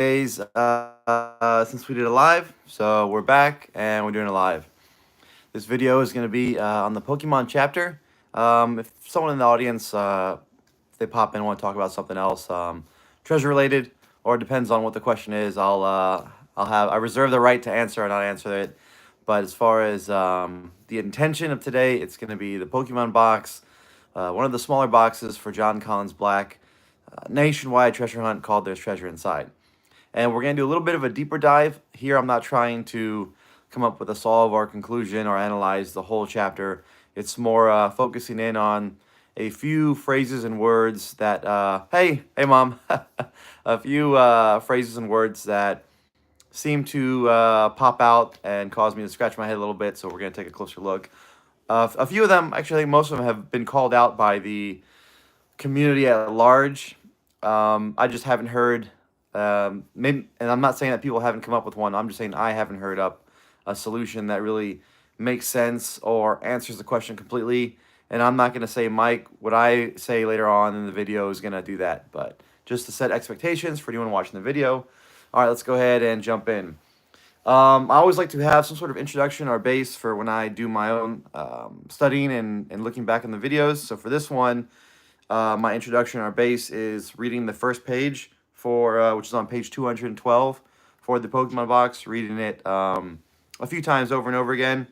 days since we did a live, so we're back and we're doing a live. This video is going to be on the Pokemon chapter. If someone in the audience, if they pop in and want to talk about something else, treasure related, or it depends on what the question is, I reserve the right to answer or not answer it. But as far as the intention of today, it's going to be the Pokemon box, one of the smaller boxes for John Collins Black, nationwide treasure hunt called There's Treasure Inside. And we're going to do a little bit of a deeper dive. Here, I'm not trying to come up with a solve or conclusion or analyze the whole chapter. It's more focusing in on a few phrases and words that, hey, mom, a few phrases and words that seem to pop out and cause me to scratch my head a little bit. So we're going to take a closer look. A few of them, actually, I think most of them have been called out by the community at large. I just haven't heard. Maybe, and I'm not saying that people haven't come up with one. I'm just saying I haven't heard up a solution that really makes sense or answers the question completely. And I'm not going to say, Mike, what I say later on in the video is going to do that. But just to set expectations for anyone watching the video. All right, let's go ahead and jump in. I always like to have some sort of introduction or base for when I do my own studying and looking back in the videos. So for this one, my introduction or base is reading the first page for which is on page 212 for the Pokemon box, reading it a few times over and over again,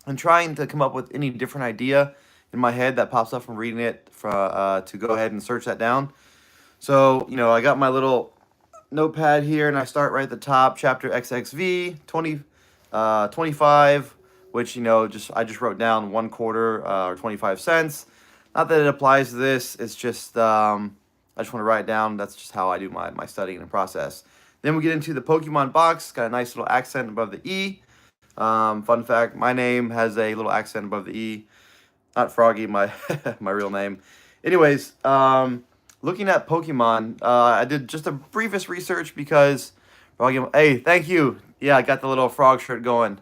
and trying to come up with any different idea in my head that pops up from reading it to go ahead and search that down. So, I got my little notepad here, and I start right at the top, chapter XXV 25, which, I just wrote down 1/4 or 25 cents. Not that it applies to this, it's just, I just want to write it down. That's just how I do my studying and process. Then we get into the Pokemon box. Got a nice little accent above the E. Fun fact, my name has a little accent above the E. Not Froggy, my my real name. Anyways, looking at Pokemon, I did just a briefest research because Froggy. Hey, thank you. Yeah, I got the little frog shirt going,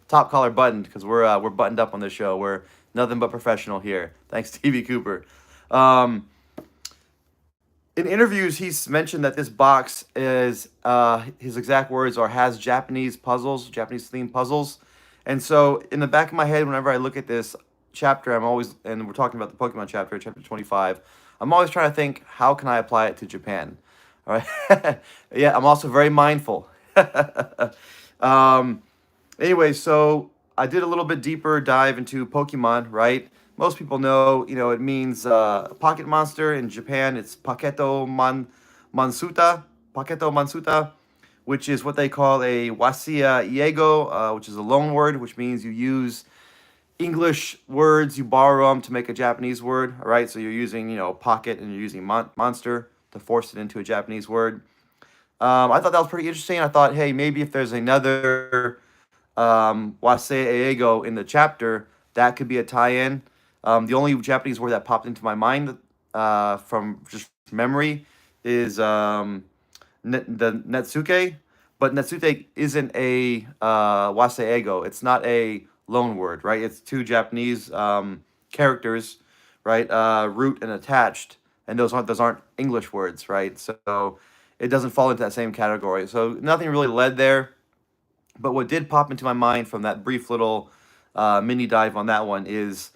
top collar buttoned because we're buttoned up on this show. We're nothing but professional here. Thanks, TV Cooper. In interviews, he's mentioned that this box is, his exact words are, has Japanese themed puzzles. And so in the back of my head, whenever I look at this chapter, and we're talking about the Pokemon chapter 25, I'm always trying to think, how can I apply it to Japan? All right. Yeah, I'm also very mindful. Anyway, so I did a little bit deeper dive into Pokemon, right? Most people know, it means pocket monster. In Japan, it's Mansuta, which is what they call a Wasia Iego, which is a loan word, which means you use English words, you borrow them to make a Japanese word, all right? So you're using, pocket, and you're using monster to force it into a Japanese word. I thought that was pretty interesting. I thought, hey, maybe if there's another Wasei Eigo in the chapter, that could be a tie-in. The only Japanese word that popped into my mind from just memory is the Netsuke, but Netsuke isn't a Wasei Eigo. It's not a loan word, right? It's two Japanese characters, right? Root and attached, and those aren't English words, right? So it doesn't fall into that same category. So nothing really led there. But what did pop into my mind from that brief little mini dive on that one is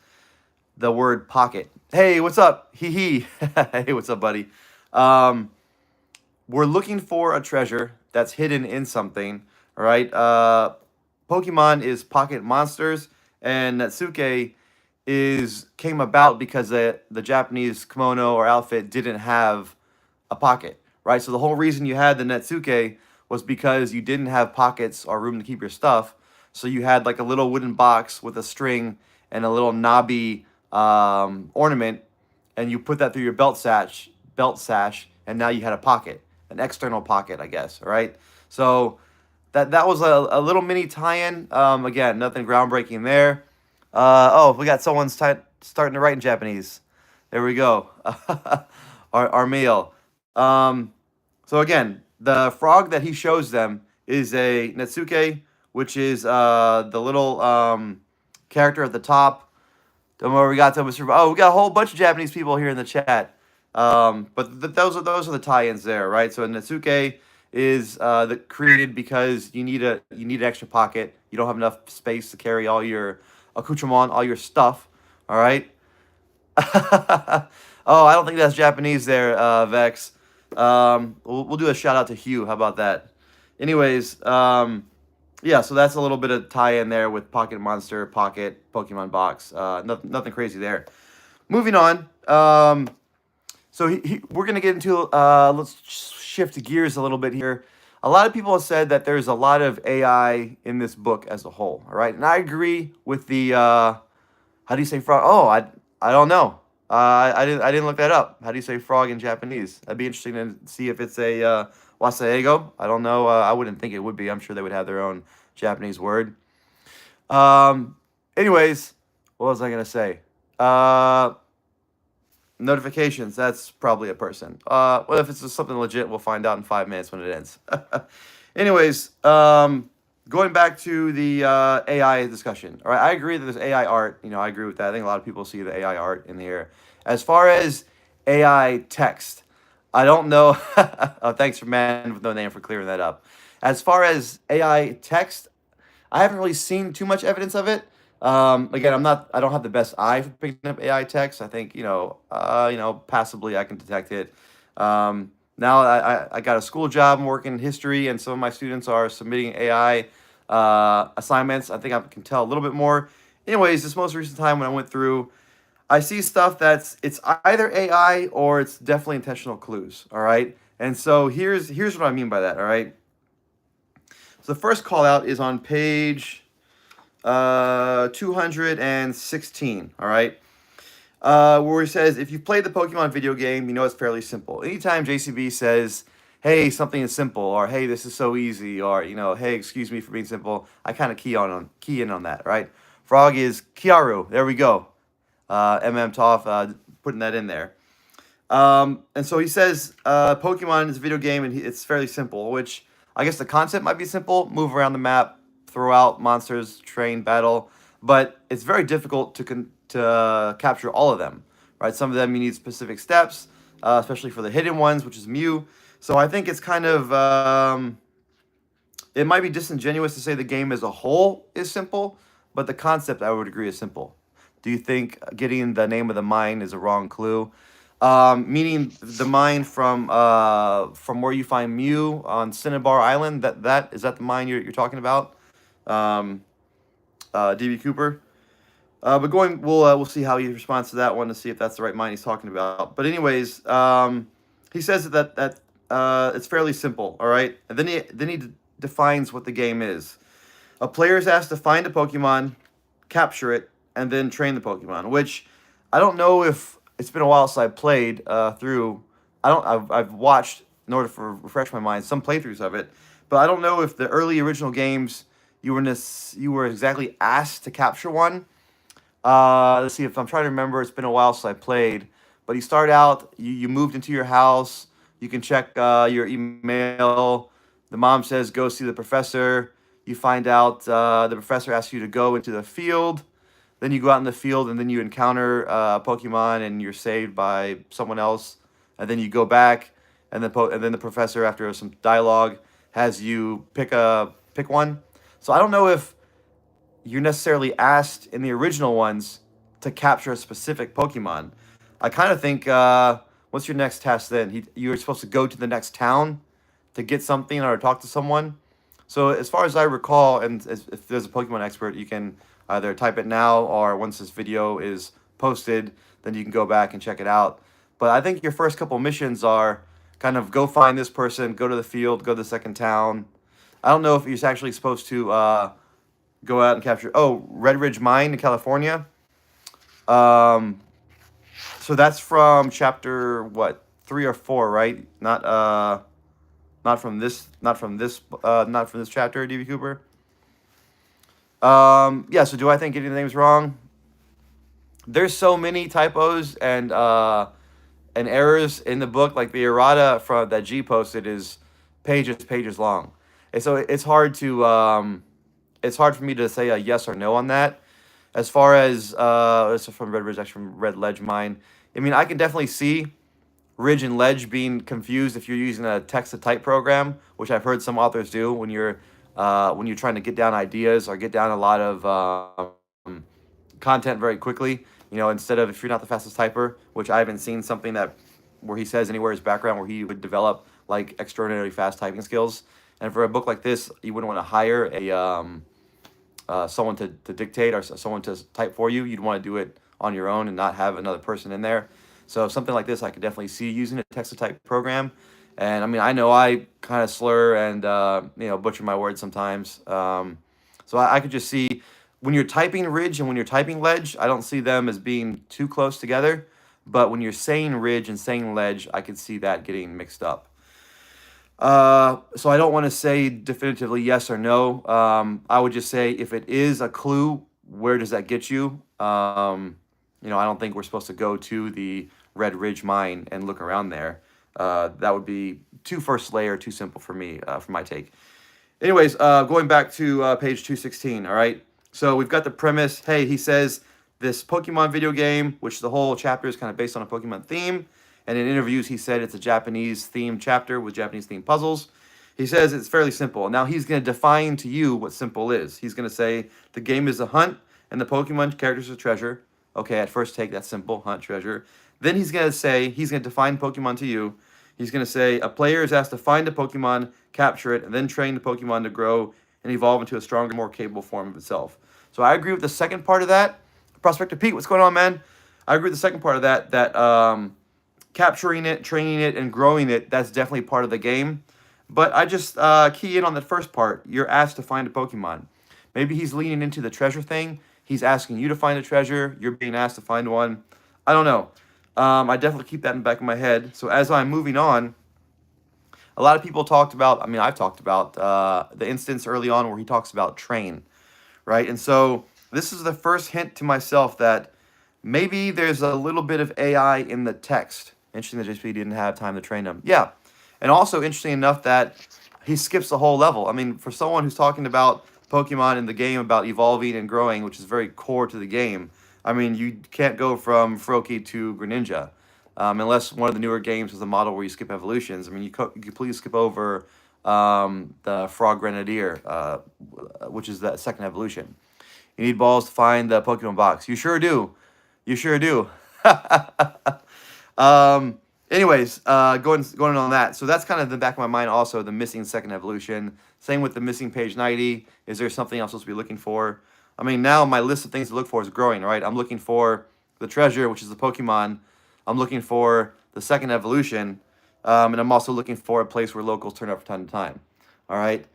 the word pocket. Hey, what's up? Hee hee. Hey, what's up, buddy? We're looking for a treasure that's hidden in something, all right? Pokemon is pocket monsters, and Natsuke came about because the Japanese kimono or outfit didn't have a pocket, right? So the whole reason you had the Natsuke was because you didn't have pockets or room to keep your stuff. So you had like a little wooden box with a string and a little knobby ornament, and you put that through your belt sash, and now you had a pocket, an external pocket, I guess. All right. So that was a little mini tie-in. Again, nothing groundbreaking there. Oh, we got someone starting to write in Japanese. There we go. our meal. So again, the frog that he shows them is a Netsuke, which is the little character at the top. Don't worry, we got Mr. Oh, we got a whole bunch of Japanese people here in the chat. But those are the tie-ins there, right? So Netsuke is created because you need an extra pocket. You don't have enough space to carry all your accoutrement, all your stuff. All right. Oh, I don't think that's Japanese there, Vex. We'll do a shout out to Hugh. How about that? Anyways, yeah, so that's a little bit of tie in there with Pocket Monster, Pocket, Pokemon Box. Nothing crazy there. Moving on. So we're gonna get into. Let's shift gears a little bit here. A lot of people have said that there's a lot of AI in this book as a whole. All right, and I agree with the. How do you say frog? Oh, I don't know. I didn't look that up. How do you say frog in Japanese? That'd be interesting to see if it's a wasaego. I don't know. I wouldn't think it would be. I'm sure they would have their own Japanese word. Anyways, what was I gonna say? Notifications. That's probably a person. Well, if it's something legit, we'll find out in 5 minutes when it ends. Anyways, going back to the AI discussion. All right, I agree that there's AI art. You know, I agree with that. I think a lot of people see the AI art in here. As far as AI text, I don't know. Oh, thanks for man with no name for clearing that up. As far as AI text, I haven't really seen too much evidence of it. Again, I don't have the best eye for picking up AI text. I think, passively I can detect it. Now I got a school job. I'm working in history, and some of my students are submitting AI assignments. I think I can tell a little bit more. Anyways, this most recent time when I went through, I see stuff it's either AI or it's definitely intentional clues. All right, and so here's what I mean by that. All right, so the first call out is on page 216. All right. Where it says, if you've played the Pokemon video game, you know it's fairly simple. Anytime JCB says, hey, something is simple, or hey, this is so easy, or, hey, excuse me for being simple, I kind of key in on that, right? Frog is Kiaru. There we go. Toff putting that in there. And so he says, Pokemon is a video game, and it's fairly simple, which I guess the concept might be simple. Move around the map, throw out monsters, train, battle, but it's very difficult to capture all of them, right? Some of them you need specific steps, especially for the hidden ones, which is Mew. So I think it's kind of, it might be disingenuous to say the game as a whole is simple, but the concept I would agree is simple. Do you think getting the name of the mine is a wrong clue? Meaning the mine from where you find Mew on Cinnabar Island. That is that the mine you're talking about? DB Cooper. But we'll see how he responds to that one to see if that's the right mine he's talking about. But anyways, he says that it's fairly simple. All right, and then he defines what the game is. A player is asked to find a Pokemon, capture it, and then train the Pokemon. Which I don't know if it's been a while since I played through. I've watched in order to refresh my mind some playthroughs of it, but I don't know if the early original games you were exactly asked to capture one. Let's see if I'm trying to remember. It's been a while since I played, but you start out. You moved into your house. You can check your email. The mom says go see the professor. You find out the professor asks you to go into the field. Then you go out in the field and then you encounter a Pokemon and you're saved by someone else. And then you go back and then the professor, after some dialogue, has you pick one. So I don't know if you're necessarily asked in the original ones to capture a specific Pokemon. I kind of think, what's your next task then? You're supposed to go to the next town to get something or talk to someone. So as far as I recall, and if there's a Pokemon expert, you can either type it now or once this video is posted, then you can go back and check it out. But I think your first couple missions are kind of go find this person, go to the field, go to the second town. I don't know if you're actually supposed to go out and capture. Oh, Red Ridge Mine in California. So that's from chapter what, 3 or 4, right? Not from this chapter, DB Cooper. Yeah. So do I think getting the names wrong? There's so many typos and errors in the book. Like the errata from that G posted is pages long, and so it's hard for me to say a yes or no on that. As far as this is from Red Ridge, actually from Red Ledge Mine. I mean, I can definitely see ridge and ledge being confused if you're using a text-to-type program, which I've heard some authors do when you're trying to get down ideas or get down a lot of content very quickly. You know, instead of, if you're not the fastest typer, which I haven't seen something that where he says anywhere his background where he would develop like extraordinarily fast typing skills. And for a book like this, you wouldn't want to hire someone to dictate or someone to type for you. You'd want to do it on your own and not have another person in there. So something like this, I could definitely see using a text-to-type program. And I mean, I know I kind of slur and butcher my words sometimes. So I could just see when you're typing ridge and when you're typing ledge, I don't see them as being too close together. But when you're saying ridge and saying ledge, I could see that getting mixed up. So I don't want to say definitively yes or no. I would just say if it is a clue, where does that get you? I don't think we're supposed to go to the Red Ridge mine and look around there. That would be too first layer, too simple for me, for my take. Anyways, going back to page 216, all right? So we've got the premise. Hey, he says this Pokemon video game, which the whole chapter is kind of based on a Pokemon theme. And in interviews, he said it's a Japanese-themed chapter with Japanese-themed puzzles. He says it's fairly simple. Now he's going to define to you what simple is. He's going to say the game is a hunt, and the Pokemon characters are treasure. Okay, at first take, that's simple, hunt, treasure. Then he's going to define Pokemon to you. He's going to say a player is asked to find a Pokemon, capture it, and then train the Pokemon to grow and evolve into a stronger, more capable form of itself. So I agree with the second part of that. Prospector Pete, what's going on, man? I agree with the second part of that, capturing it, training it, and growing it, that's definitely part of the game. But I just key in on the first part. You're asked to find a Pokemon. Maybe he's leaning into the treasure thing. He's asking you to find a treasure. You're being asked to find one. I don't know. I definitely keep that in the back of my head. So as I'm moving on, a lot of people talked about, I've talked about the instance early on where he talks about train, right? And so this is the first hint to myself that maybe there's a little bit of AI in the text. Interesting that JCB didn't have time to train him. Yeah. And also interesting enough that he skips the whole level. I mean, for someone who's talking about Pokemon in the game about evolving and growing, which is very core to the game, I mean, you can't go from Froakie to Greninja unless one of the newer games has a model where you skip evolutions. I mean, you completely skip over the Frog Grenadier, which is the second evolution. You need balls to find the Pokemon box. You sure do. You sure do. Anyways, going on that. So that's kind of in the back of my mind also, the missing second evolution. Same with the missing page 90. Is there something I'm supposed to be looking for? I mean, now my list of things to look for is growing, right? I'm looking for the treasure, which is the Pokemon. I'm looking for the second evolution. And I'm also looking for a place where locals turn up from time to time. All right.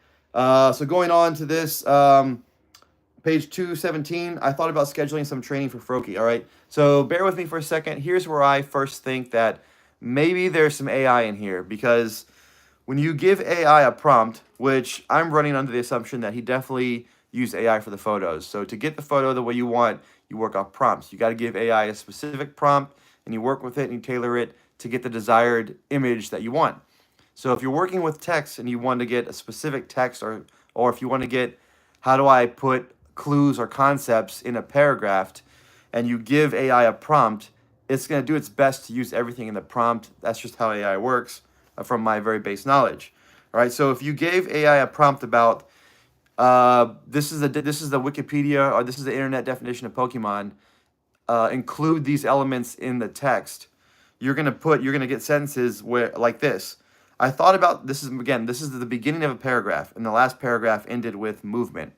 So going on to this, page 217, I thought about scheduling some training for Froakie. All right. So bear with me for a second. Here's where I first think that maybe there's some AI in here, because when you give AI a prompt, which I'm running under the assumption that he definitely used AI for the photos. So to get the photo the way you want, you work off prompts. You got to give AI a specific prompt, and you work with it and you tailor it to get the desired image that you want. So if you're working with text and you want to get a specific text, or if you want to get, how do I put clues or concepts in a paragraph, and you give AI a prompt, it's going to do its best to use everything in the prompt. That's just how AI works from my very base knowledge. All right, so if you gave AI a prompt about this is the Wikipedia, or this is the internet definition of Pokemon, include these elements in the text, you're gonna get sentences where like this. I thought about this is the beginning of a paragraph, and the last paragraph ended with movement.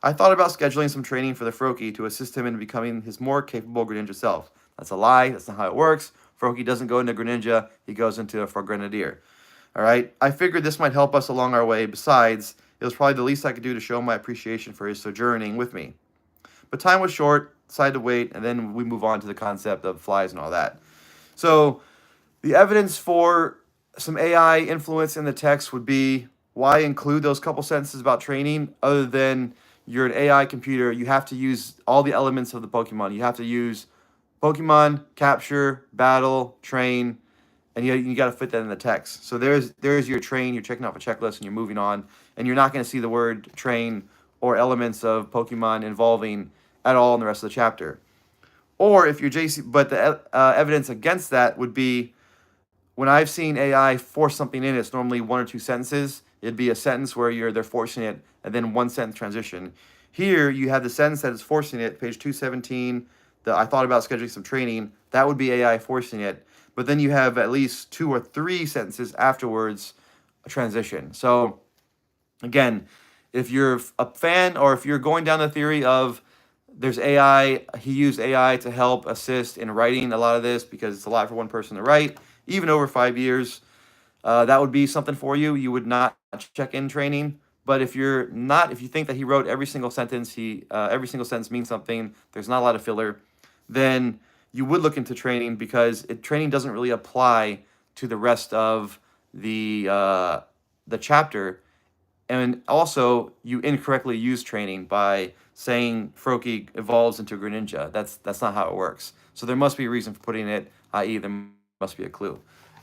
I thought about scheduling some training for the Froakie to assist him in becoming his more capable Greninja self. That's a lie. That's not how it works. Froakie doesn't go into Greninja. He goes into a Frog Grenadier. All right. I figured this might help us along our way. Besides, it was probably the least I could do to show my appreciation for his sojourning with me. But time was short, decided to wait, and then we move on to the concept of flies and all that. So the evidence for some AI influence in the text would be, why include those couple sentences about training other than you're an AI computer? You have to use all the elements of the Pokemon. You have to use Pokemon, capture, battle, train, and you got to fit that in the text. So there's your train. You're checking off a checklist and you're moving on, and you're not going to see the word train or elements of Pokemon involving at all in the rest of the chapter. Or if you're JC, but the evidence against that would be when I've seen AI force something in, it's normally one or two sentences. It'd be a sentence where they're forcing it, and then one sentence transition. Here you have the sentence that is forcing it, page 217. I thought about scheduling some training. That would be AI forcing it. But then you have at least 2 or 3 sentences afterwards, a transition. So again, if you're a fan, or if you're going down the theory of there's AI, he used AI to help assist in writing a lot of this because it's a lot for one person to write, even over 5 years, that would be something for you. You would not check in training. But if you're not, if you think that he wrote every single sentence, every single sentence means something, there's not a lot of filler, then you would look into training, because training doesn't really apply to the rest of the chapter. And also, you incorrectly use training by saying Froki evolves into Greninja. That's not how it works. So there must be a reason for putting it, i.e. there must be a clue.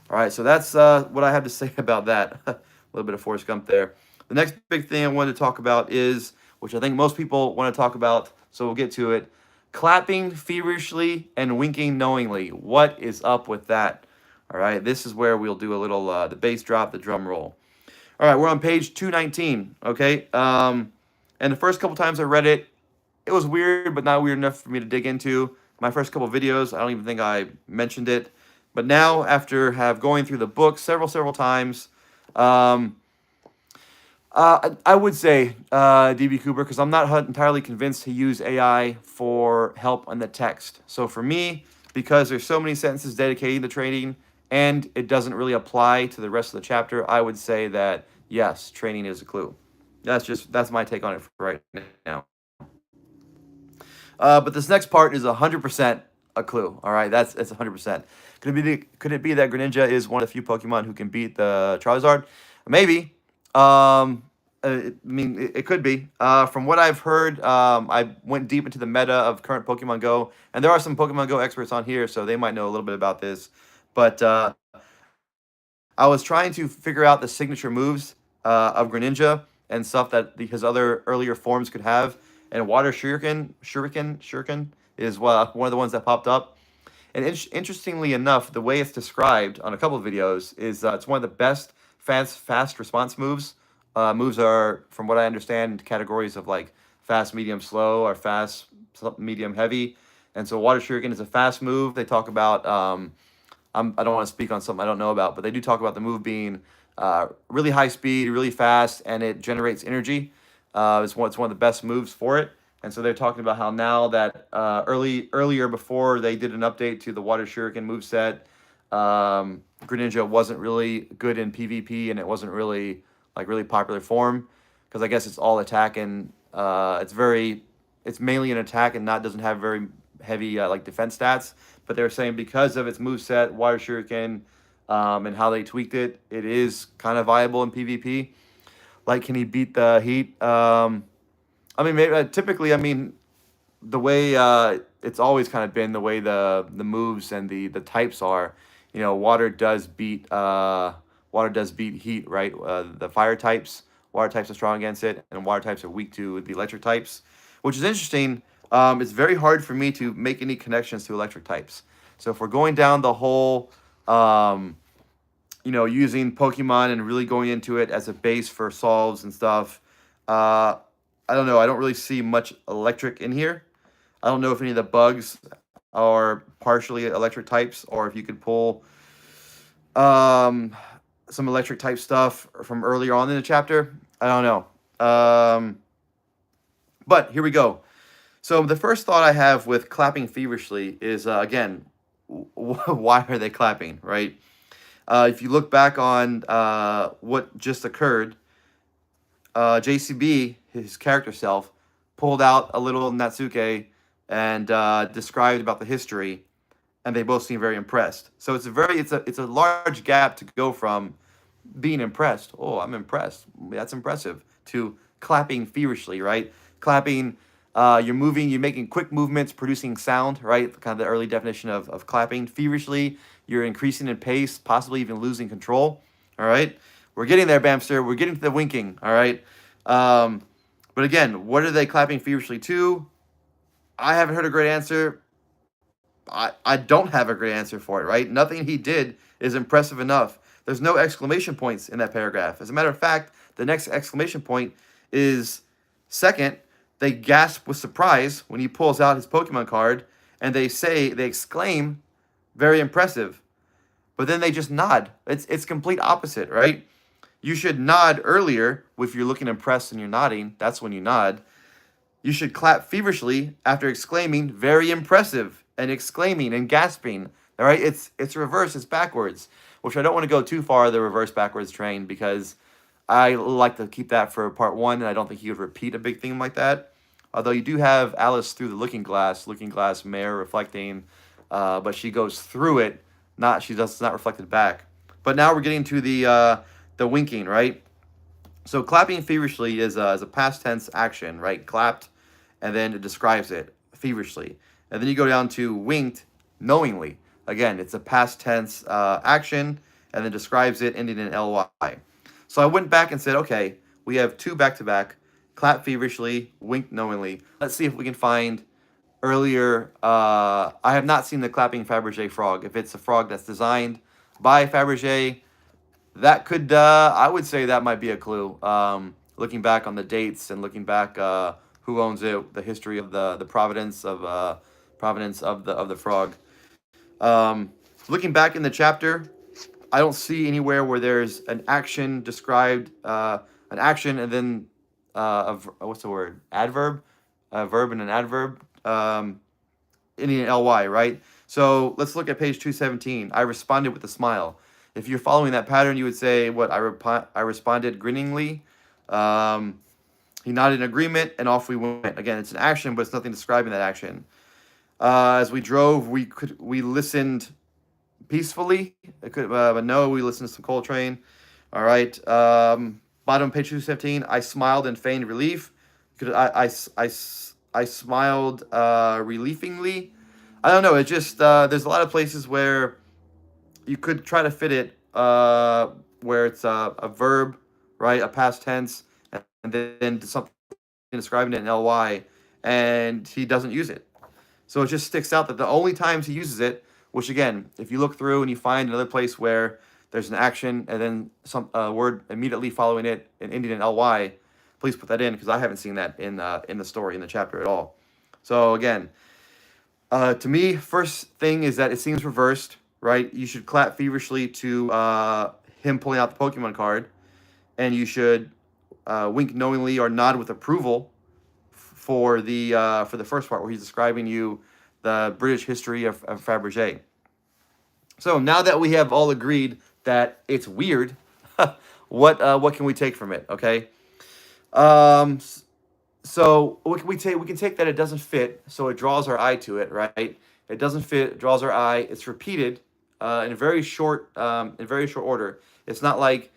All right, so that's what I have to say about that. A little bit of Forrest Gump there. The next big thing I wanted to talk about is, which I think most people want to talk about, so we'll get to it, clapping feverishly and winking knowingly. What is up with that? All right, this is where we'll do a little, the bass drop, the drum roll. All right, we're on page 219, okay? And the first couple times I read it, it was weird, but not weird enough for me to dig into. My first couple videos, I don't even think I mentioned it. But now, after going through the book several times, I would say D.B. Cooper, because I'm not entirely convinced he used AI for help on the text. So for me, because there's so many sentences dedicating to training, and it doesn't really apply to the rest of the chapter, I would say that, yes, training is a clue. That's my take on it for right now. But this next part is 100% a clue. All right, it's 100%. Could it be that Greninja is one of the few Pokemon who can beat the Charizard? Maybe. I mean, it could be. From what I've heard, I went deep into the meta of current Pokemon Go, and there are some Pokemon Go experts on here, so they might know a little bit about this. But I was trying to figure out the signature moves of Greninja and stuff that his other earlier forms could have. And Water Shuriken is one of the ones that popped up. And interestingly enough, the way it's described on a couple of videos is it's one of the best fast response moves. Moves are, from what I understand, categories of like fast, medium, slow, or fast, medium, heavy. And so Water Shuriken is a fast move. They talk about, I don't want to speak on something I don't know about, but they do talk about the move being really high speed, really fast, and it generates energy. It's one of the best moves for it. And so they're talking about how now that earlier before they did an update to the Water Shuriken moveset, Greninja wasn't really good in PvP, and it wasn't really popular form, because I guess it's all attack, and it's mainly an attack and doesn't have very heavy defense stats. But they're saying because of its moveset, Water Shuriken, and how they tweaked it, it is kind of viable in PvP. Like, can he beat the heat? I mean, typically, I mean, the way it's always kind of been the way the moves and the types are. You know, water does beat heat, right? The fire types, water types are strong against it, and water types are weak to the electric types, which is interesting. It's very hard for me to make any connections to electric types. So if we're going down the whole, using Pokemon and really going into it as a base for solves and stuff, I don't know. I don't really see much electric in here. I don't know if any of the bugs are partially electric types, or if you could pull some electric type stuff from earlier on in the chapter. I don't know. But here we go. So the first thought I have with clapping feverishly is, again, why are they clapping, right? If you look back on what just occurred, JCB, his character self, pulled out a little Natsuke and described about the history, and they both seem very impressed. So it's a large gap to go from being impressed, oh, I'm impressed, that's impressive, to clapping feverishly, right? Clapping, you're making quick movements, producing sound, right? Kind of the early definition of clapping. Feverishly, you're increasing in pace, possibly even losing control, all right? We're getting there, Bamster. We're getting to the winking, all right? But again, what are they clapping feverishly to? I haven't heard a great answer. I don't have a great answer for it, right? Nothing he did is impressive enough. There's no exclamation points in that paragraph. As a matter of fact, the next exclamation point is second. They gasp with surprise when he pulls out his Pokemon card, and they exclaim, very impressive. But then they just nod. It's complete opposite, right? You should nod earlier if you're looking impressed and you're nodding. That's when you nod. You should clap feverishly after exclaiming, very impressive, and exclaiming and gasping. All right, it's reverse, it's backwards, which I don't want to go too far the reverse backwards train because I like to keep that for part one, and I don't think he would repeat a big theme like that. Although you do have Alice through the looking glass mirror reflecting, but she goes through it, it's not reflected back. But now we're getting to the winking, right? So clapping feverishly is a past tense action, right? Clapped, and then it describes it feverishly. And then you go down to winked knowingly. Again, it's a past tense action, and then describes it ending in ly. So I went back and said, okay, we have two back-to-back, clap feverishly, wink knowingly. Let's see if we can find earlier. I have not seen the clapping Fabergé frog. If it's a frog that's designed by Fabergé, that could, I would say that might be a clue. Looking back on the dates and looking back who owns it, the history of the provenance of the frog. Looking back in the chapter, I don't see anywhere where there's an action described, an action and then what's the word? Adverb, a verb and an adverb, ending in ly, right? So let's look at page 217. I responded with a smile. If you're following that pattern, you would say, what, I responded grinningly. He nodded in agreement, and off we went. Again, it's an action, but it's nothing describing that action. As we drove, we listened peacefully. But no, we listened to some Coltrane. All right. Bottom of page 217, I smiled and feigned relief. I smiled relievingly. I don't know. It just, there's a lot of places where you could try to fit it where it's a verb, right, a past tense, and then something describing it in ly, and he doesn't use it. So it just sticks out that the only times he uses it, which again, if you look through and you find another place where there's an action and then some word immediately following it and ending in ly, please put that in because I haven't seen that in the story, in the chapter at all. So again, to me, first thing is that it seems reversed, right? You should clap feverishly to him pulling out the Pokemon card, and you should wink knowingly or nod with approval for the first part where he's describing you the British history of Fabergé. So now that we have all agreed that it's weird, what can we take from it? Okay. So what can we take? We can take that it doesn't fit, so it draws our eye to it, right? It doesn't fit, it draws our eye. It's repeated in very short order. It's not like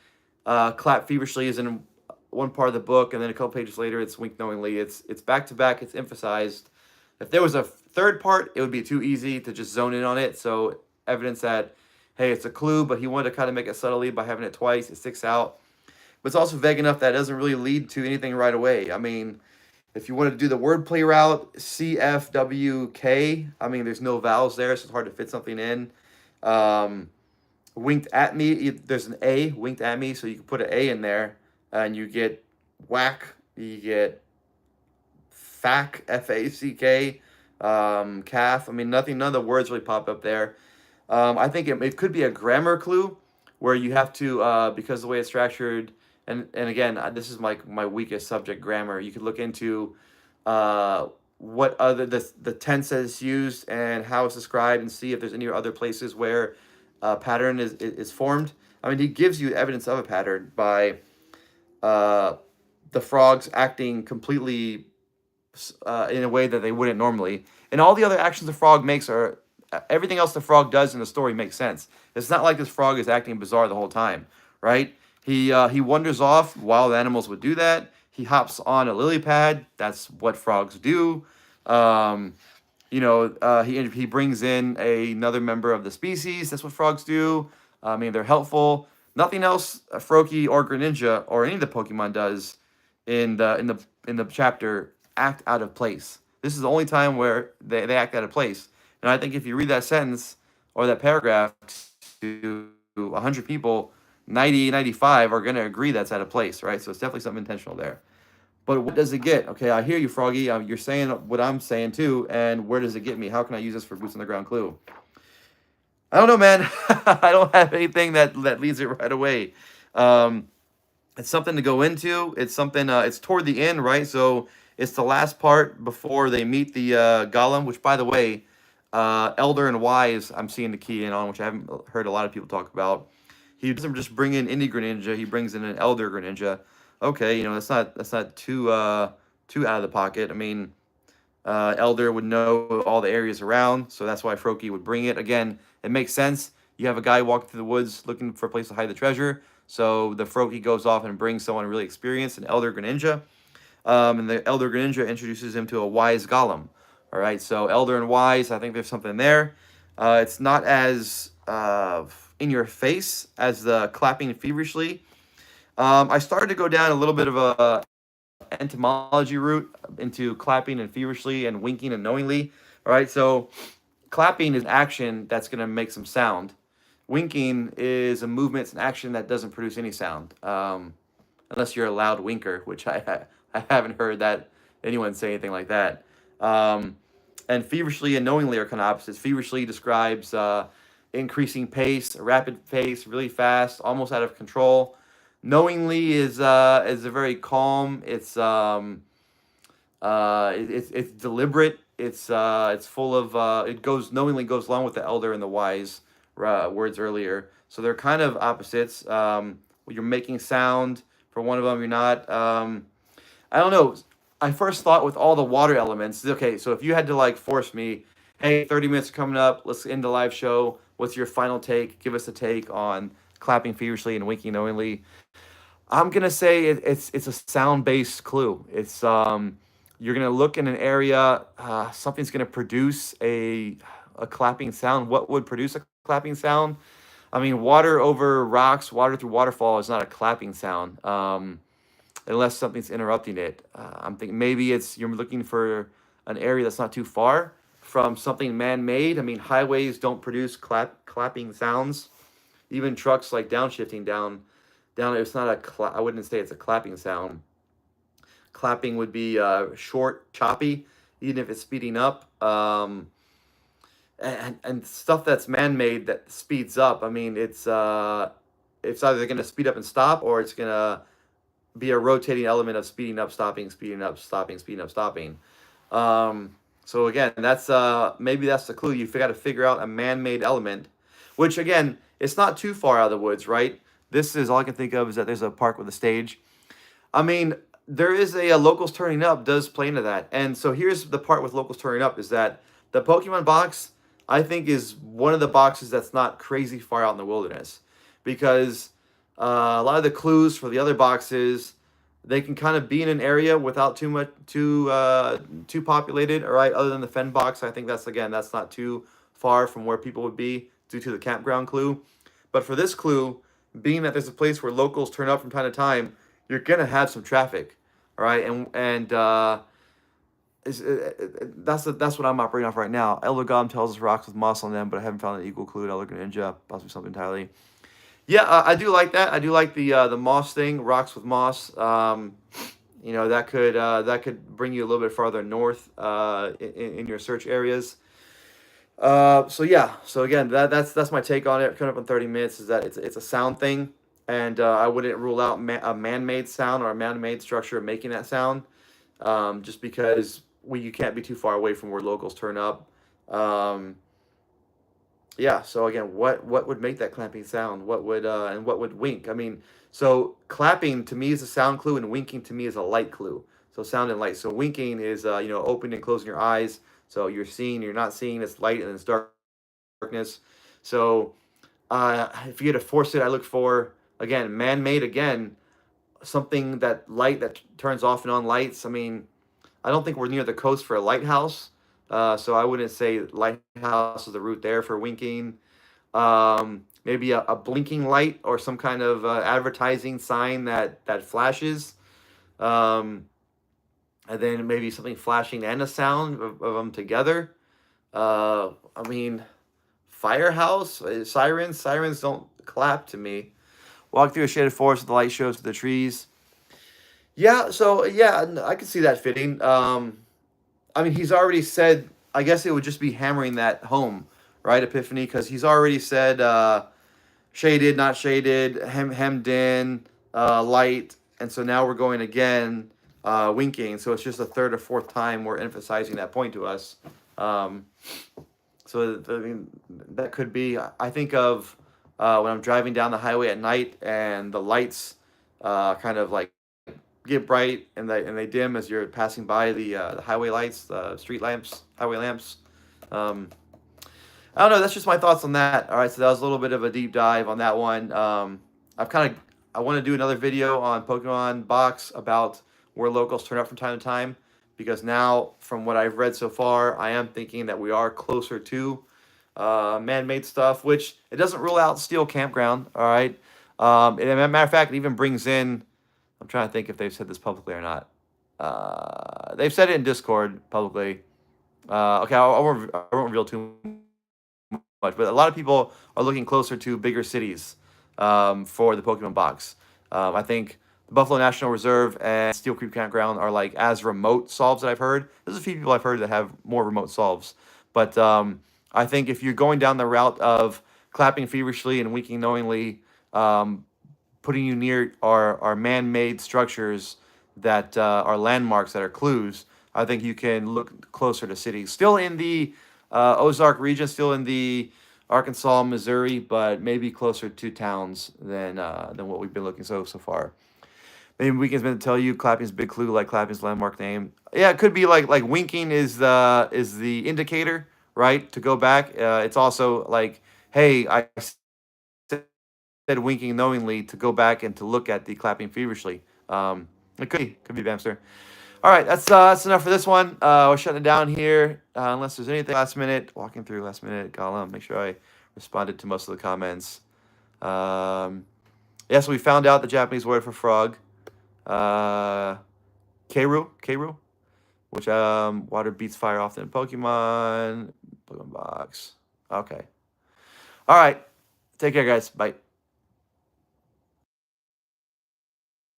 clap feverishly is in one part of the book, and then a couple pages later it's wink knowingly. It's back to back. It's emphasized. If there was a third part, it would be too easy to just zone in on it. So evidence that, hey, it's a clue, but he wanted to kind of make it subtly by having it twice. It sticks out. But it's also vague enough that it doesn't really lead to anything right away. I mean, if you wanted to do the wordplay route, CFWK, I mean, there's no vowels there, so it's hard to fit something in. Winked at me, there's an A, winked at me, so you can put an A in there, and you get whack, you get fack, F-A-C-K, calf. I mean, none of the words really pop up there. I think it could be a grammar clue where you have to, because of the way it's structured, and again, this is my weakest subject, grammar. You could look into what other the tense that is used and how it's described, and see if there's any other places where a pattern is formed. I mean, he gives you evidence of a pattern by the frogs acting completely in a way that they wouldn't normally. And all the other actions the frog makes are everything else the frog does in the story makes sense. It's not like this frog is acting bizarre the whole time, right? He wanders off. Wild animals would do that. He hops on a lily pad. That's what frogs do. He brings in another member of the species. That's what frogs do. I mean, they're helpful. Nothing else Froakie or Greninja or any of the Pokemon does in the chapter act out of place. This is the only time where they act out of place. And I think if you read that sentence or that paragraph to 100 people, 90, 95 are going to agree that's out of place, right? So it's definitely something intentional there. But what does it get? Okay, I hear you, Froggy. You're saying what I'm saying too. And where does it get me? How can I use this for boots on the ground clue? I don't know, man. I don't have anything that leads it right away. Um, it's something to go into. It's something. It's toward the end, right? So it's the last part before they meet the golem. Which, by the way, elder and wise, I'm seeing the key in on, which I haven't heard a lot of people talk about. He doesn't just bring in indie Greninja. He brings in an elder Greninja. Okay, that's not too out of the pocket. I mean, Elder would know all the areas around, so that's why Froakie would bring it. Again, it makes sense. You have a guy walking through the woods looking for a place to hide the treasure, so the Froakie goes off and brings someone really experienced, an Elder Greninja. And the Elder Greninja introduces him to a Wise Golem. All right, so Elder and Wise, I think there's something there. It's not as in your face as the clapping feverishly. I started to go down a little bit of a entomology route into clapping and feverishly and winking and knowingly. All right, so clapping is an action that's going to make some sound. Winking is a movement, it's an action that doesn't produce any sound, unless you're a loud winker, which I haven't heard that anyone say anything like that. And feverishly and knowingly are kind of opposites. Feverishly describes increasing pace, a rapid pace, really fast, almost out of control. Knowingly is a very calm. It's deliberate. It's full of it goes knowingly goes along with the elder and the wise words earlier. So they're kind of opposites. You're making sound for one of them. You're not. I don't know. I first thought with all the water elements. Okay, so if you had to like force me, hey, 30 minutes coming up. Let's end the live show. What's your final take? Give us a take on clapping feverishly and winking knowingly. I'm gonna say it's a sound based clue. It's you're gonna look in an area. Something's gonna produce a clapping sound. What would produce a clapping sound? I mean, water over rocks, water through waterfall is not a clapping sound, unless something's interrupting it. I'm thinking maybe it's you're looking for an area that's not too far from something man-made. I mean, highways don't produce clapping sounds. Even trucks like downshifting down. It's not I wouldn't say it's a clapping sound. Clapping would be short, choppy, even if it's speeding up. And stuff that's man-made that speeds up. I mean, it's either going to speed up and stop, or it's going to be a rotating element of speeding up, stopping, speeding up, stopping, speeding up, stopping. So again, that's maybe that's the clue. You've got to figure out a man-made element, which again, it's not too far out of the woods, right? This is all I can think of is that there's a park with a stage. I mean, there is a locals turning up does play into that. And so here's the part with locals turning up is that the Pokemon box, I think, is one of the boxes that's not crazy far out in the wilderness, because a lot of the clues for the other boxes, they can kind of be in an area without too populated. All right, other than the Fen box, I think that's not too far from where people would be due to the campground clue. But for this clue, being that there's a place where locals turn up from time to time, you're gonna have some traffic, all right, and that's what I'm operating off right now. Elder Golem tells us rocks with moss on them, but I haven't found an equal clue to Elder Greninja, possibly something entirely. Yeah, I do like that. I do like the moss thing, rocks with moss. That could bring you a little bit farther north in your search areas. So again, that's my take on it. Coming up in 30 minutes is that it's a sound thing, and I wouldn't rule out a man-made sound or a man-made structure making that sound, just because you can't be too far away from where locals turn up. So again, what would make that clapping sound? What would wink? I mean, so clapping to me is a sound clue, and winking to me is a light clue. So sound and light. So winking is opening and closing your eyes. So you're seeing, you're not seeing. It's light and it's darkness. So if you had to force it, I look for again man-made. Again, something that light that turns off and on lights. I mean, I don't think we're near the coast for a lighthouse. So I wouldn't say lighthouse is the route there for winking. Maybe a blinking light or some kind of advertising sign that flashes. And then maybe something flashing and a sound of them together. I mean, firehouse, sirens don't clap to me. Walk through a shaded forest with the light shows to the trees. Yeah, so yeah, I can see that fitting. I mean, he's already said. I guess it would just be hammering that home, right, Epiphany? Because he's already said shaded, not shaded, hemmed in, light, and so now we're going again, winking. So it's just the third or fourth time we're emphasizing that point to us. Um, so I mean, that could be. I think of when I'm driving down the highway at night and the lights kind of like get bright and they dim as you're passing by the highway lights, the street lamps, highway lamps. Um, I don't know. That's just my thoughts on that. All right, so that was a little bit of a deep dive on that one. I want to do another video on Pokemon Box about where locals turn up from time to time, because now, from what I've read so far, I am thinking that we are closer to man-made stuff, which it doesn't rule out Steel Campground. All right. And as a matter of fact, it even brings in. I'm trying to think if they've said this publicly or not. They've said it in Discord publicly. Okay, I won't reveal too much, but a lot of people are looking closer to bigger cities for the Pokemon box. I think the Buffalo National Reserve and Steel Creek Campground are like as remote solves that I've heard. There's a few people I've heard that have more remote solves, but I think if you're going down the route of clapping feverishly and winking knowingly, putting you near our man-made structures that are landmarks that are clues, I think you can look closer to cities. Still in the Ozark region, still in the Arkansas, Missouri, but maybe closer to towns than what we've been looking so far. Maybe Weekend's meant to tell you clapping's big clue, like clapping's landmark name. Yeah, it could be like winking is the indicator, right? To go back. It's also like, hey, I said winking knowingly to go back and to look at the clapping feverishly. It could be Bamster. All right, that's enough for this one. We're shutting it down here. Unless there's anything last minute, walking through last minute column. Make sure I responded to most of the comments. Yeah, so we found out the Japanese word for frog, Keiru, which water beats fire often in Pokemon box. Okay. All right. Take care, guys. Bye.